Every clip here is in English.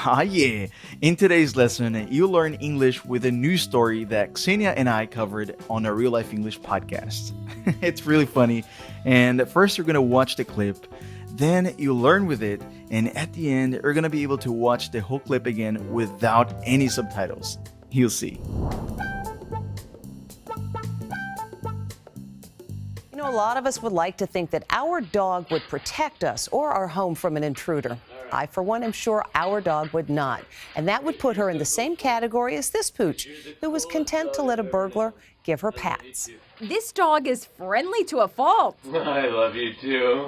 Ah, yeah. In today's lesson, you'll learn English with a new story that Xenia and I covered on our RealLife English podcast. It's really funny. And first, you're going to watch the clip, then you'll learn with it, and at the end, you're going to be able to watch the whole clip again without any subtitles. You'll see. You know, a lot of us would like to think that our dog would protect us or our home from an intruder. I, for one, am sure our dog would not. And that would put her in the same category as this pooch, who was content to let a burglar give her pats. This dog is friendly to a fault. I love you too.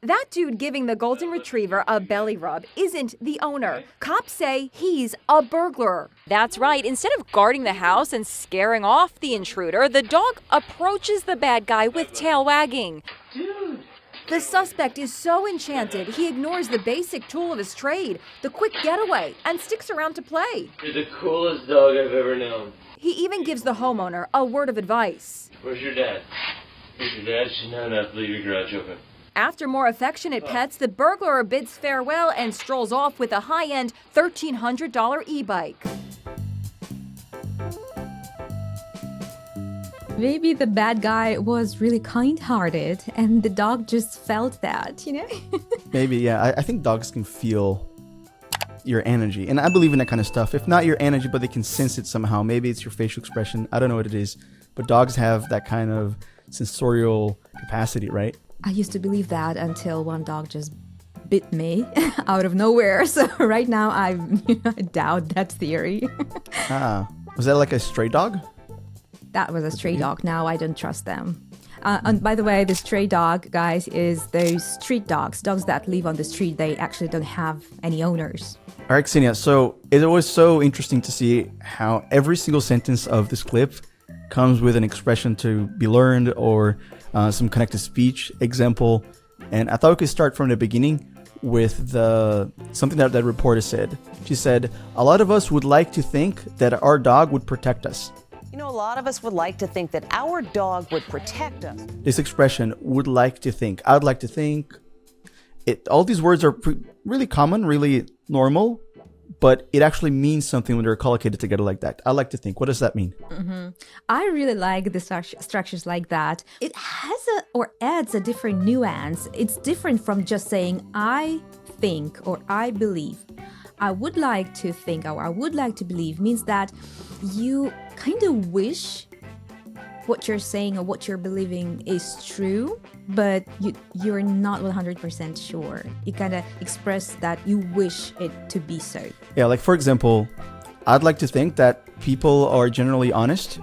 That dude giving the golden retriever a belly rub isn't the owner. Cops say he's a burglar. That's right. Instead of guarding the house and scaring off the intruder, the dog approaches the bad guy with tail wagging. Dude. The suspect is so enchanted, he ignores the basic tool of his trade, the quick getaway, and sticks around to play. You're the coolest dog I've ever known. He even gives the homeowner a word of advice. Where's your dad? If your dad should not have to leave your garage open. After more affectionate pets, the burglar bids farewell and strolls off with a high-end $1,300 e-bike. Maybe the bad guy was really kind-hearted and the dog just felt that, you know? Maybe, yeah. I think dogs can feel your energy. And I believe in that kind of stuff. If not your energy, but they can sense it somehow. Maybe it's your facial expression. I don't know what it is. But dogs have that kind of sensorial capacity, right? I used to believe that until one dog just bit me out of nowhere. So right now I doubt that theory. Was that like a stray dog? That was a stray dog. Now I don't trust them. And by the way, the stray dog, guys, is those street dogs that live on the street. They actually don't have any owners. All right, Xenia. So it was so interesting to see how every single sentence of this clip comes with an expression to be learned or some connected speech example. And I thought we could start from the beginning with something that reporter said. She said, "A lot of us would like to think that our dog would protect us." You know, a lot of us would like to think that our dog would protect us. This expression, would like to think, I'd like to think, all these words are really common, really normal, but it actually means something when they're collocated together like that. I like to think. What does that mean? Mm-hmm. I really like the structures like that. It has or adds a different nuance. It's different from just saying I think or I believe. I would like to think or I would like to believe means that you kind of wish what you're saying or what you're believing is true, but you're not 100% sure. You kind of express that you wish it to be so. Yeah, like for example, I'd like to think that people are generally honest,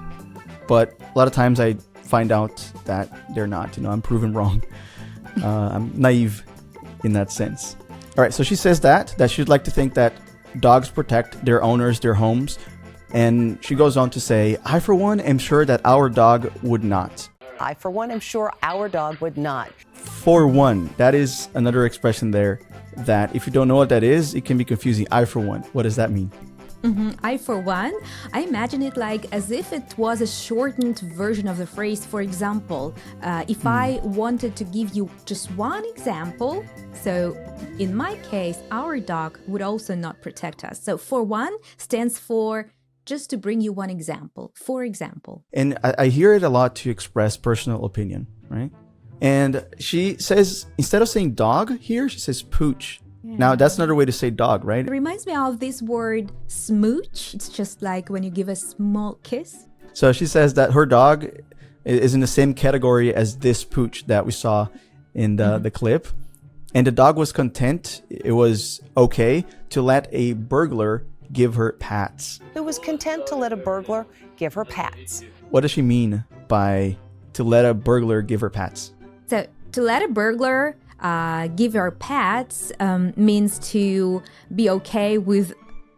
but a lot of times I find out that they're not. I'm proven wrong. I'm naive in that sense. All right, so she says that she'd like to think that dogs protect their owners, their homes. And she goes on to say, I, for one, am sure that our dog would not. I, for one, am sure our dog would not. For one, that is another expression there that if you don't know what that is, it can be confusing. I, for one. What does that mean? I, for one, I imagine it like as if it was a shortened version of the phrase. For example, if I wanted to give you just one example, so in my case, our dog would also not protect us. So for one stands for just to bring you one example, for example. And I hear it a lot to express personal opinion, right? And she says, instead of saying dog here, she says pooch. Yeah. Now, that's another way to say dog, right? It reminds me of this word smooch. It's just like when you give a small kiss. So she says that her dog is in the same category as this pooch that we saw in the clip. And the dog was content. It was okay to let a burglar give her pats. Who was content to let a burglar give her pats. What does she mean by to let a burglar give her pats? So to let a burglar give her pats means to be okay with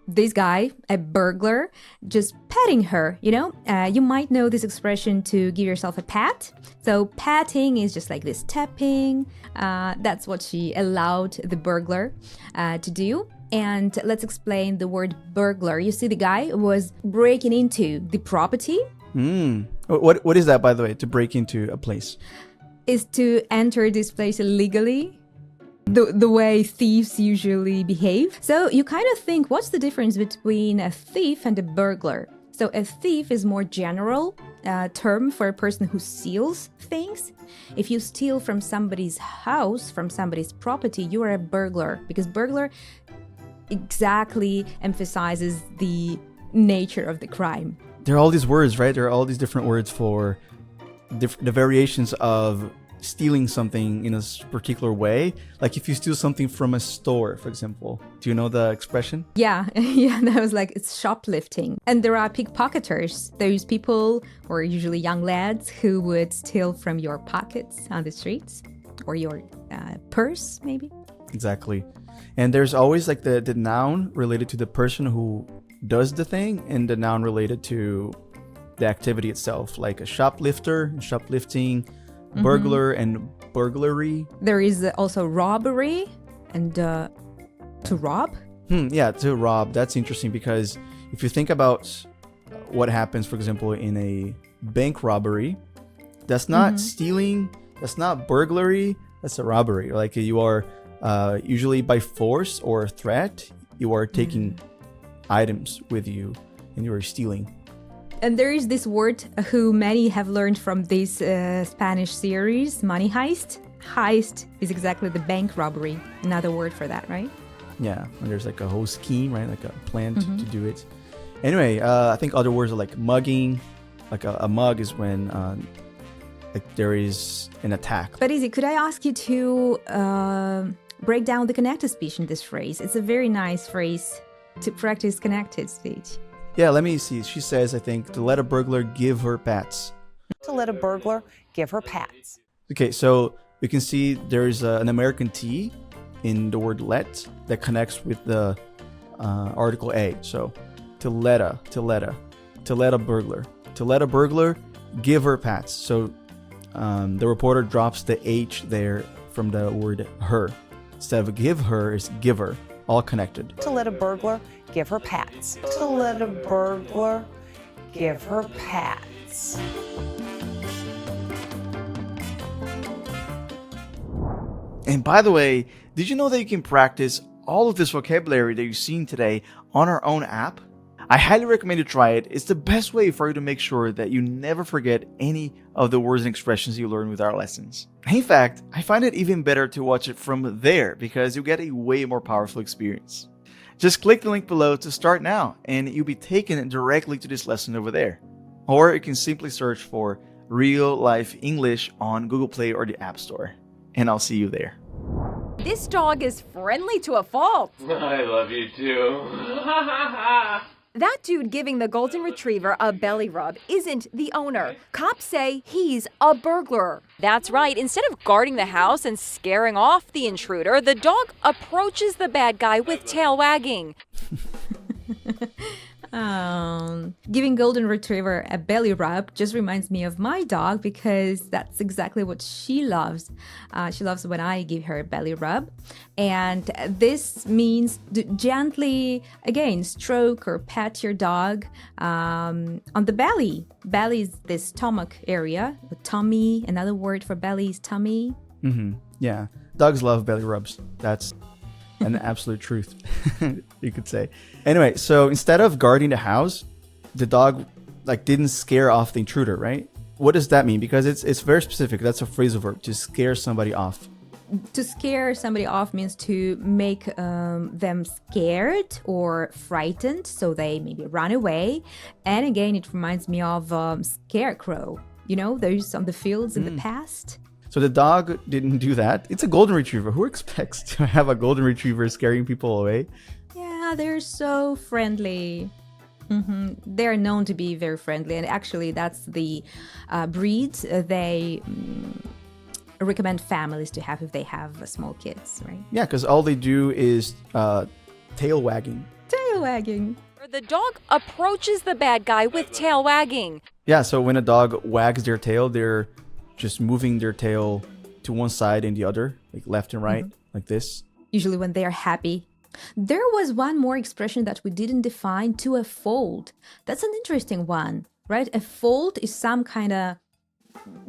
this guy, a burglar, just patting her, You might know this expression to give yourself a pat. So patting is just like this tapping. That's what she allowed the burglar to do. And let's explain the word burglar. You see, the guy was breaking into the property. What is that, by the way, to break into a place? Is to enter this place illegally. the way thieves usually behave. So you kind of think, what's the difference between a thief and a burglar? So a thief is more general term for a person who steals things. If you steal from somebody's house, from somebody's property, you are a burglar, because burglar exactly emphasizes the nature of the crime. There are all these words, right? There are all these different words for the variations of stealing something in a particular way. Like if you steal something from a store, for example. Do you know the expression? Yeah, that was like, it's shoplifting. And there are pickpocketers, those people, or usually young lads, who would steal from your pockets on the streets, or your purse, maybe. Exactly. And there's always like the noun related to the person who does the thing, and the noun related to the activity itself, like a shoplifter, shoplifting, burglar, and burglary. There is also robbery and to rob. Yeah, to rob. That's interesting, because if you think about what happens, for example, in a bank robbery, that's not stealing, that's not burglary, that's a robbery. Like you are usually by force or threat, you are taking items with you and you are stealing. And there is this word who many have learned from this Spanish series, money heist. Heist is exactly the bank robbery. Another word for that, right? Yeah, and there's like a whole scheme, right? Like a plan to do it. Anyway, I think other words are like mugging. Like a mug is when like there is an attack. But Izzy, could I ask you to break down the connected speech in this phrase? It's a very nice phrase to practice connected speech. Yeah, let me see. She says, I think, to let a burglar give her pats. To let a burglar give her pats. Okay, so we can see there's an American T in the word let that connects with the article A. So, to let a burglar. To let a burglar give her pats. So, the reporter drops the H there from the word her. Instead of give her, is giver. All connected. To let a burglar give her pats. To let a burglar give her pats. And by the way, did you know that you can practice all of this vocabulary that you've seen today on our own app? I highly recommend you try it. It's the best way for you to make sure that you never forget any of the words and expressions you learn with our lessons. In fact, I find it even better to watch it from there because you get a way more powerful experience. Just click the link below to start now and you'll be taken directly to this lesson over there. Or you can simply search for Real Life English on Google Play or the App Store. And I'll see you there. This dog is friendly to a fault. I love you too. That dude giving the golden retriever a belly rub isn't the owner. Cops say he's a burglar. That's right. Instead of guarding the house and scaring off the intruder, the dog approaches the bad guy with tail wagging. Giving golden retriever a belly rub just reminds me of my dog, because that's exactly what she loves. She loves when I give her a belly rub. And this means to gently, again, stroke or pat your dog on the belly. Belly is the stomach area. The tummy, another word for belly is tummy. Yeah, dogs love belly rubs. That's an absolute truth, you could say. Anyway, so instead of guarding the house, the dog didn't scare off the intruder, right? What does that mean? Because it's very specific. That's a phrasal verb, to scare somebody off. To scare somebody off means to make them scared or frightened, so they maybe run away. And again, it reminds me of scarecrow. You know, those on the fields in the past. So the dog didn't do that. It's a golden retriever. Who expects to have a golden retriever scaring people away? Yeah, they're so friendly. They're known to be very friendly. And actually, that's the breed they recommend families to have if they have small kids, right? Yeah, because all they do is tail wagging. Tail wagging. The dog approaches the bad guy with tail wagging. Yeah, so when a dog wags their tail, they're just moving their tail to one side and the other, like left and right, like this. Usually when they are happy. There was one more expression that we didn't define, to a fault. That's an interesting one, right? A fault is some kind of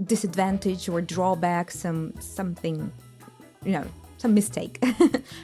disadvantage or drawback, something, some mistake.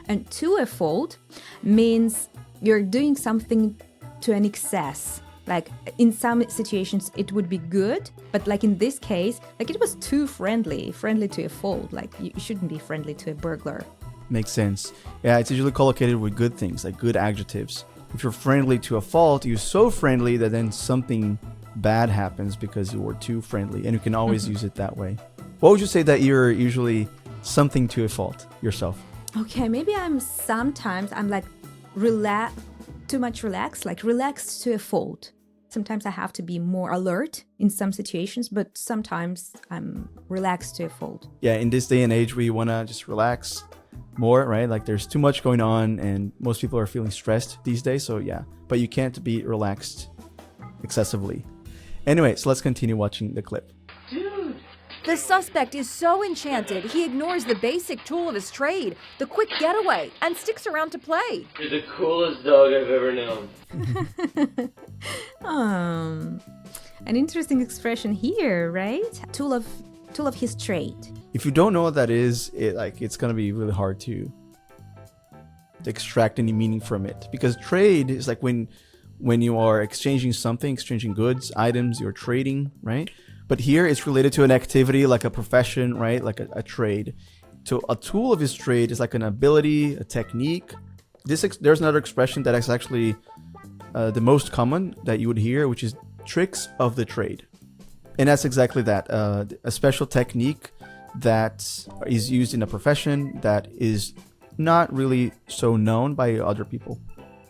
And to a fault means you're doing something to an excess. Like in some situations it would be good, but like in this case, like it was too friendly to a fault. Like you shouldn't be friendly to a burglar. Makes sense. Yeah, it's usually collocated with good things, like good adjectives. If you're friendly to a fault, you're so friendly that then something bad happens because you were too friendly, and you can always use it that way. What would you say that you're usually something to a fault yourself? Okay, maybe I'm like too much relaxed, like relaxed to a fault. Sometimes I have to be more alert in some situations, but sometimes I'm relaxed to a fault. Yeah, in this day and age, we want to just relax more, right? Like there's too much going on and most people are feeling stressed these days. So yeah, but you can't be relaxed excessively. Anyway, so let's continue watching the clip. Dude. The suspect is so enchanted, he ignores the basic tool of his trade, the quick getaway, and sticks around to play. You're the coolest dog I've ever known. An interesting expression here, right? Tool of his trade. If you don't know what that is, it's gonna be really hard to extract any meaning from it, because trade is like when you are exchanging something, exchanging goods, items, you're trading, right? But here it's related to an activity like a profession, right? Like a trade. So a tool of his trade is like an ability, a technique. There's another expression that is actually the most common that you would hear, which is tricks of the trade. And that's exactly that, a special technique that is used in a profession that is not really so known by other people.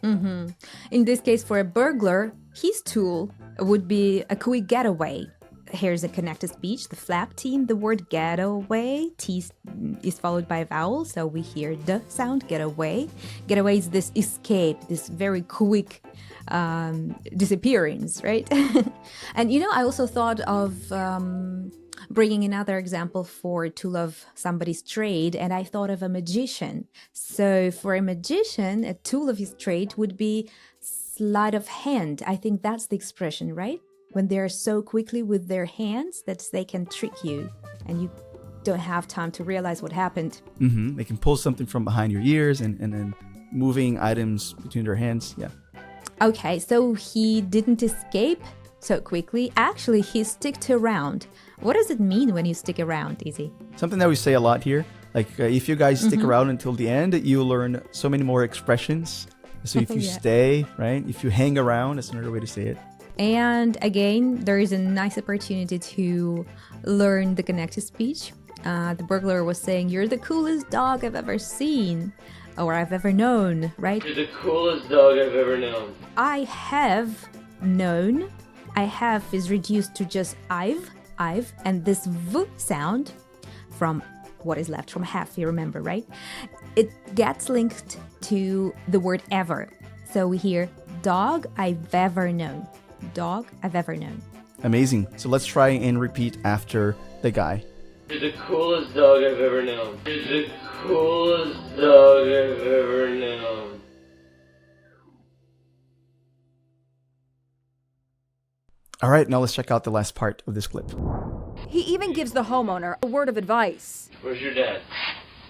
Mm-hmm. In this case, for a burglar, his tool would be a quick getaway. Here's a connected speech, the flap T in the word getaway. T is followed by a vowel, so we hear the sound, getaway. Getaway is this escape, this very quick disappearance, right? And I also thought of bringing another example for tool of somebody's trade, and I thought of a magician. So for a magician, a tool of his trade would be sleight of hand. I think that's the expression, right? When they're so quickly with their hands that they can trick you and you don't have time to realize what happened. Mm-hmm. They can pull something from behind your ears and then moving items between their hands. Yeah. Okay, so he didn't escape so quickly. Actually, he sticked around. What does it mean when you stick around, Izzy? Something that we say a lot here. Like if you guys stick around until the end, you learn so many more expressions. So if you stay, right? If you hang around, that's another way to say it. And again, there is a nice opportunity to learn the connected speech. The burglar was saying, "You're the coolest dog I've ever seen," or "I've ever known," right? You're the coolest dog I've ever known. I have known. I have is reduced to just I've, and this V sound from what is left from have, you remember, right? It gets linked to the word ever. So we hear dog I've ever known. Dog I've ever known. Amazing. So let's try and repeat after the guy. You're the coolest dog I've ever known. You're the coolest dog I've ever known. All right, now let's check out the last part of this clip. He even gives the homeowner a word of advice. Where's your dad?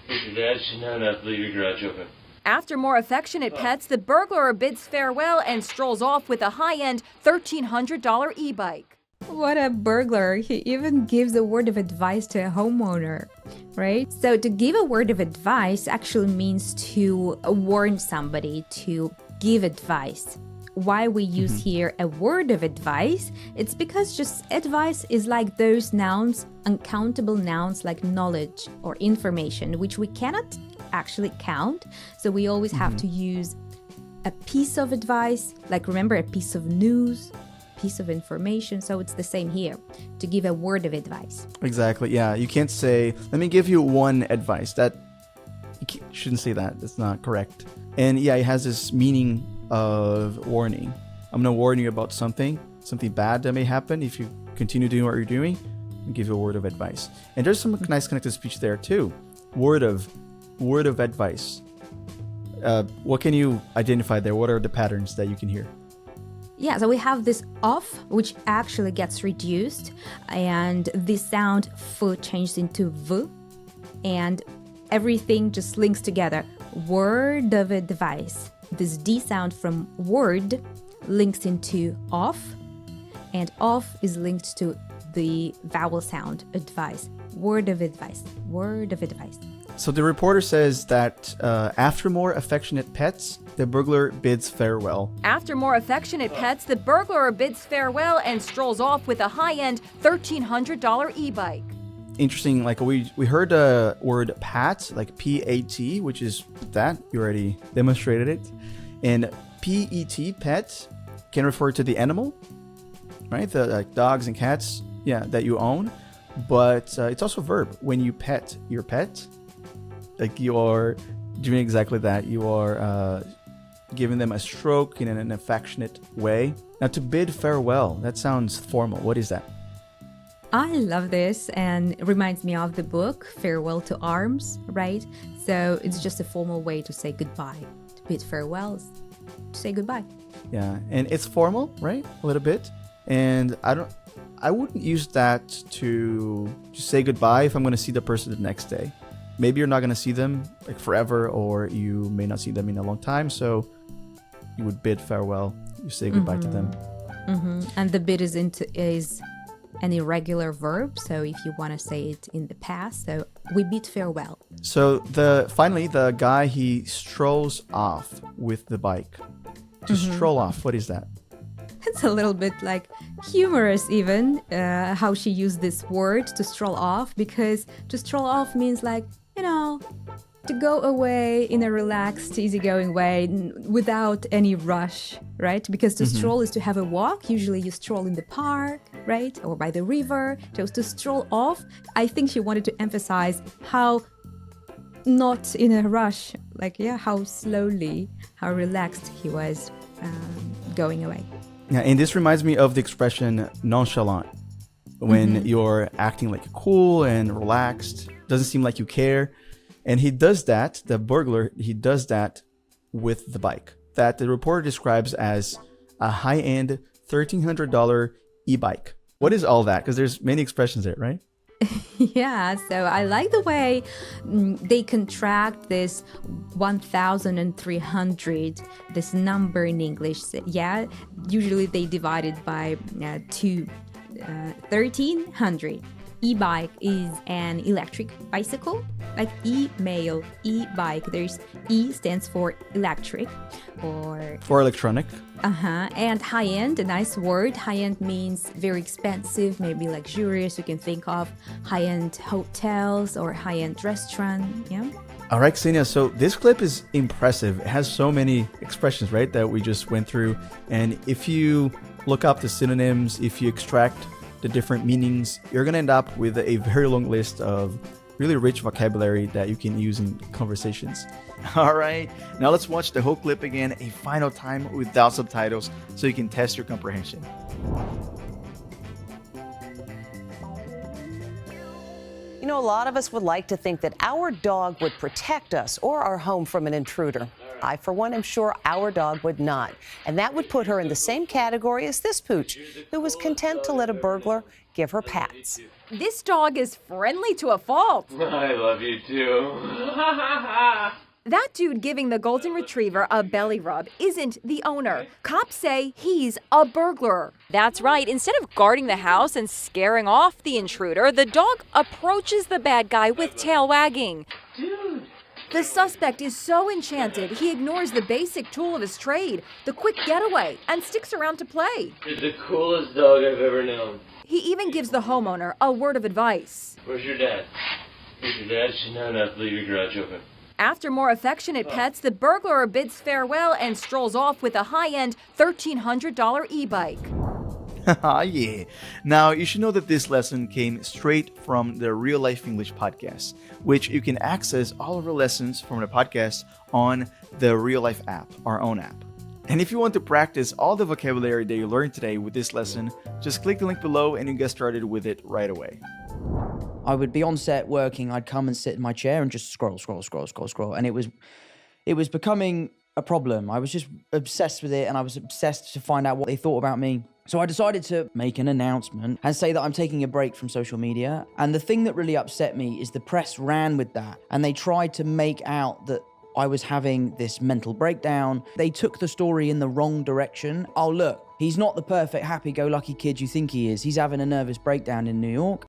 Where's your dad? She's not enough to leave your garage open. After more affectionate pets, the burglar bids farewell and strolls off with a high-end $1,300 e-bike. What a burglar. He even gives a word of advice to a homeowner, right? So to give a word of advice actually means to warn somebody, to give advice. Why we use here a word of advice, it's because just advice is like those nouns, uncountable nouns like knowledge or information, which we cannot actually count. So we always have to use a piece of advice, like remember a piece of news, piece of information. So it's the same here, to give a word of advice. Exactly. Yeah, you can't say, let me give you one advice. That you shouldn't say that. That's not correct. And yeah, it has this meaning of warning. I'm going to warn you about something bad that may happen if you continue doing what you're doing, and give you a word of advice. And there's some nice connected speech there too. Word of advice. What can you identify there? What are the patterns that you can hear? Yeah, so we have this of, which actually gets reduced, and the sound f changes into v, and everything just links together. Word of advice. This D sound from word links into off, and off is linked to the vowel sound advice. Word of advice. Word of advice. So the reporter says that after more affectionate pets, the burglar bids farewell. After more affectionate pets, the burglar bids farewell and strolls off with a high-end $1,300 e-bike. Interesting, like we heard the word pat, like P-A-T, which is that. You already demonstrated it. And P-E-T, pet, can refer to the animal, right? The like dogs and cats, that you own. But it's also a verb. When you pet your pet, like you are doing exactly that. You are giving them a stroke in an affectionate way. Now, to bid farewell, that sounds formal. What is that? I love this, and it reminds me of the book Farewell to Arms, right? So it's just a formal way to say goodbye. To bid farewells, to say goodbye. Yeah, and it's formal, right? A little bit. And I wouldn't use that to just say goodbye if I'm going to see the person the next day. Maybe you're not going to see them like forever, or you may not see them in a long time, so you would bid farewell. You say goodbye to them. And the bid is an irregular verb, so if you want to say it in the past, so we bid farewell. So finally the guy, he strolls off with the bike. To stroll off, what is that? It's a little bit like humorous even, how she used this word to stroll off, because to stroll off means like, to go away in a relaxed, easygoing way without any rush, right? Because to stroll is to have a walk. Usually you stroll in the park, right? Or by the river. So to stroll off, I think she wanted to emphasize how not in a rush, like, how slowly, how relaxed he was going away. Yeah, and this reminds me of the expression nonchalant. When you're acting like cool and relaxed, doesn't seem like you care. And he does that, the burglar, he does that with the bike that the reporter describes as a high-end $1,300 e-bike. What is all that? Because there's many expressions there, right? Yeah, so I like the way they contract this 1,300, this number in English. So, usually they divide it by 1,300. E-bike is an electric bicycle, like e-mail, e-bike. There's E stands for electric or for electronic. And high-end, a nice word. High-end means very expensive, maybe luxurious. You can think of high-end hotels or high-end restaurant. Yeah. All right, Ksenia, so this clip is impressive. It has so many expressions, right, that we just went through. And if you look up the synonyms, if you extract the different meanings, you're going to end up with a very long list of really rich vocabulary that you can use in conversations. All right, now let's watch the whole clip again a final time without subtitles so you can test your comprehension. A lot of us would like to think that our dog would protect us or our home from an intruder. I, for one, am sure our dog would not. And that would put her in the same category as this pooch, who was content to let a burglar give her pats. This dog is friendly to a fault. I love you too. That dude giving the golden retriever a belly rub isn't the owner. Cops say he's a burglar. That's right. Instead of guarding the house and scaring off the intruder, the dog approaches the bad guy with tail wagging. Dude. The suspect is so enchanted, he ignores the basic tool of his trade, the quick getaway, and sticks around to play. You're the coolest dog I've ever known. He even gives the homeowner a word of advice. Where's your dad? If your dad should know not to leave your garage open. After more affectionate pets, the burglar bids farewell and strolls off with a high-end $1,300 e-bike. Yeah. Now, you should know that this lesson came straight from the RealLife English Podcast, which you can access all of our lessons from the podcast on the RealLife app, our own app. And if you want to practice all the vocabulary that you learned today with this lesson, just click the link below and you get started with it right away. I would be on set working, I'd come and sit in my chair and just scroll. And it was becoming a problem. I was just obsessed with it, and I was obsessed to find out what they thought about me. So I decided to make an announcement and say that I'm taking a break from social media. And the thing that really upset me is the press ran with that and they tried to make out that I was having this mental breakdown. They took the story in the wrong direction. Oh, look, he's not the perfect happy-go-lucky kid you think he is. He's having a nervous breakdown in New York.